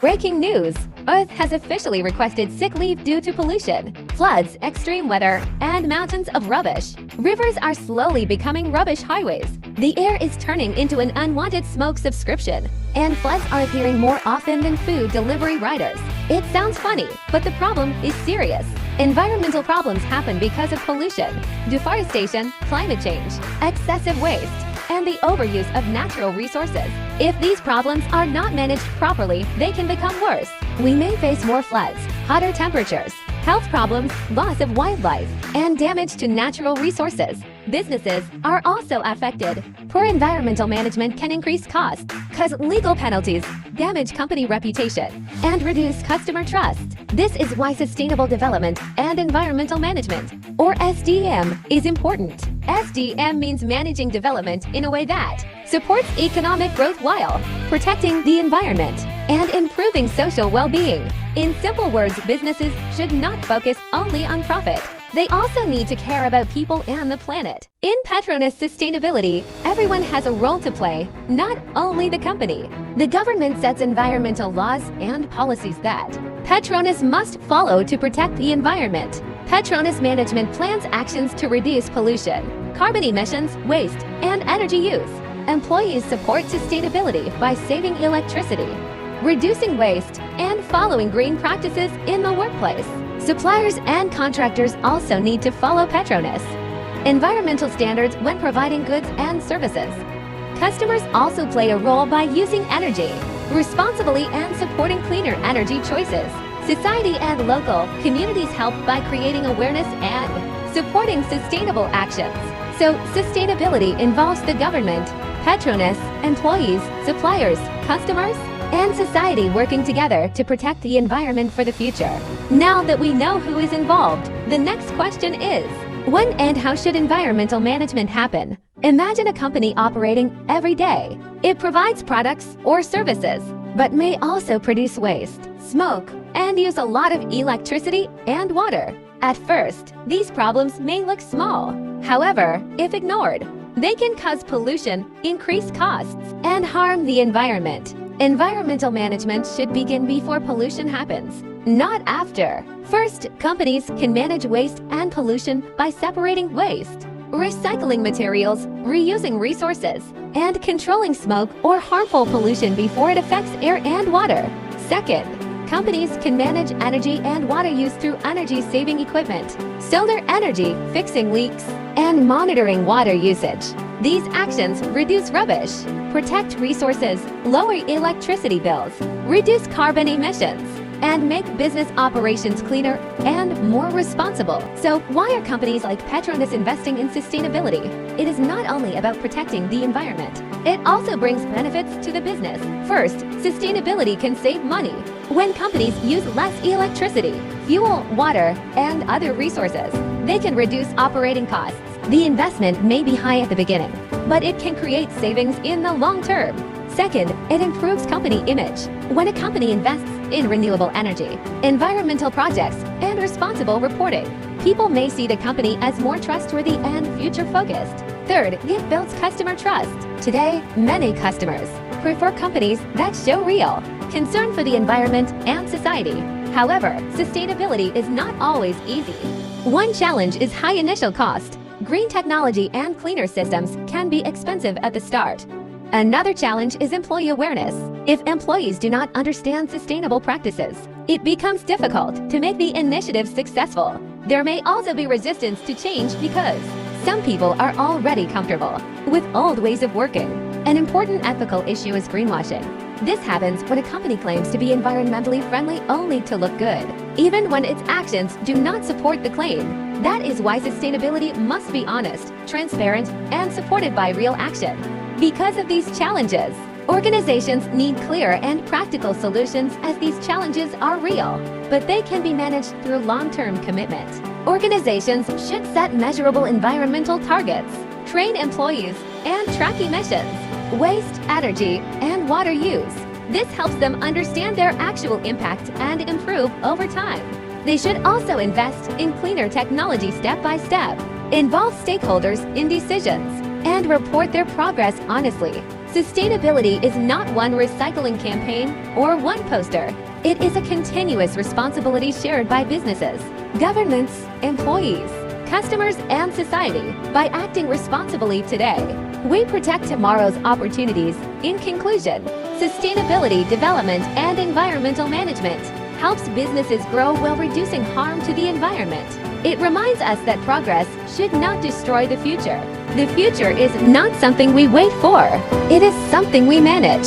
Breaking news! Earth has officially requested sick leave due to pollution, floods, extreme weather, and mountains of rubbish. Rivers are slowly becoming rubbish highways. The air is turning into an unwanted smoke subscription, and floods are appearing more often than food delivery riders. It sounds funny, but the problem is serious. Environmental problems happen because of pollution, deforestation, climate change, excessive waste, and the overuse of natural resources. If these problems are not managed properly, they can become worse. We may face more floods, hotter temperatures, health problems, loss of wildlife, and damage to natural resources. Businesses are also affected. Poor environmental management can increase costs, cause legal penalties, damage company reputation, and reduce customer trust. This is why sustainable development and environmental management, or SDM, is important. SDM means managing development in a way that supports economic growth while protecting the environment and improving social well-being. In simple words, businesses should not focus only on profit. They also need to care about people and the planet. In Petronas sustainability, everyone has a role to play, not only the company. The government sets environmental laws and policies that Petronas must follow to protect the environment. Petronas management plans actions to reduce pollution, carbon emissions, waste, and energy use. Employees support sustainability by saving electricity, reducing waste, and following green practices in the workplace. Suppliers and contractors also need to follow Petronas environmental standards when providing goods and services. Customers also play a role by using energy responsibly and supporting cleaner energy choices. Society and local communities help by creating awareness and supporting sustainable actions. So, sustainability involves the government, Petronas, employees, suppliers, customers, and society working together to protect the environment for the future. Now that we know who is involved, the next question is, when and how should environmental management happen? Imagine a company operating every day. It provides products or services, but may also produce waste, smoke, and use a lot of electricity and water. At first, these problems may look small. However, if ignored, they can cause pollution, increase costs, and harm the environment. Environmental management should begin before pollution happens, not after. First, companies can manage waste and pollution by separating waste, recycling materials, reusing resources, and controlling smoke or harmful pollution before it affects air and water. Second, companies can manage energy and water use through energy-saving equipment, solar energy, fixing leaks, and monitoring water usage. These actions reduce rubbish, protect resources, lower electricity bills, reduce carbon emissions, and make business operations cleaner and more responsible. So why are companies like Petronas investing in sustainability? It is not only about protecting the environment. It also brings benefits to the business. First, sustainability can save money. When companies use less electricity, fuel, water, and other resources, they can reduce operating costs. The investment may be high at the beginning, but it can create savings in the long term. Second, it improves company image. When a company invests in renewable energy, environmental projects, and responsible reporting, people may see the company as more trustworthy and future-focused. Third, it builds customer trust. Today, many customers prefer companies that show real concern for the environment and society. However, sustainability is not always easy. One challenge is high initial cost. Green technology and cleaner systems can be expensive at the start. Another challenge is employee awareness. If employees do not understand sustainable practices, it becomes difficult to make the initiative successful. There may also be resistance to change because some people are already comfortable with old ways of working. An important ethical issue is greenwashing. This happens when a company claims to be environmentally friendly only to look good, even when its actions do not support the claim. That is why sustainability must be honest, transparent, and supported by real action. Because of these challenges, organizations need clear and practical solutions as these challenges are real, but they can be managed through long-term commitment. Organizations should set measurable environmental targets, train employees, and track emissions, waste, energy, and water use. This helps them understand their actual impact and improve over time. They should also invest in cleaner technology step by step, involve stakeholders in decisions, and report their progress honestly. Sustainability is not one recycling campaign or one poster. It is a continuous responsibility shared by businesses, governments, employees, customers, and society. By acting responsibly today, we protect tomorrow's opportunities. In conclusion, sustainability development and environmental management helps businesses grow while reducing harm to the environment. It reminds us that progress should not destroy the future. The future is not something we wait for. It is something we manage.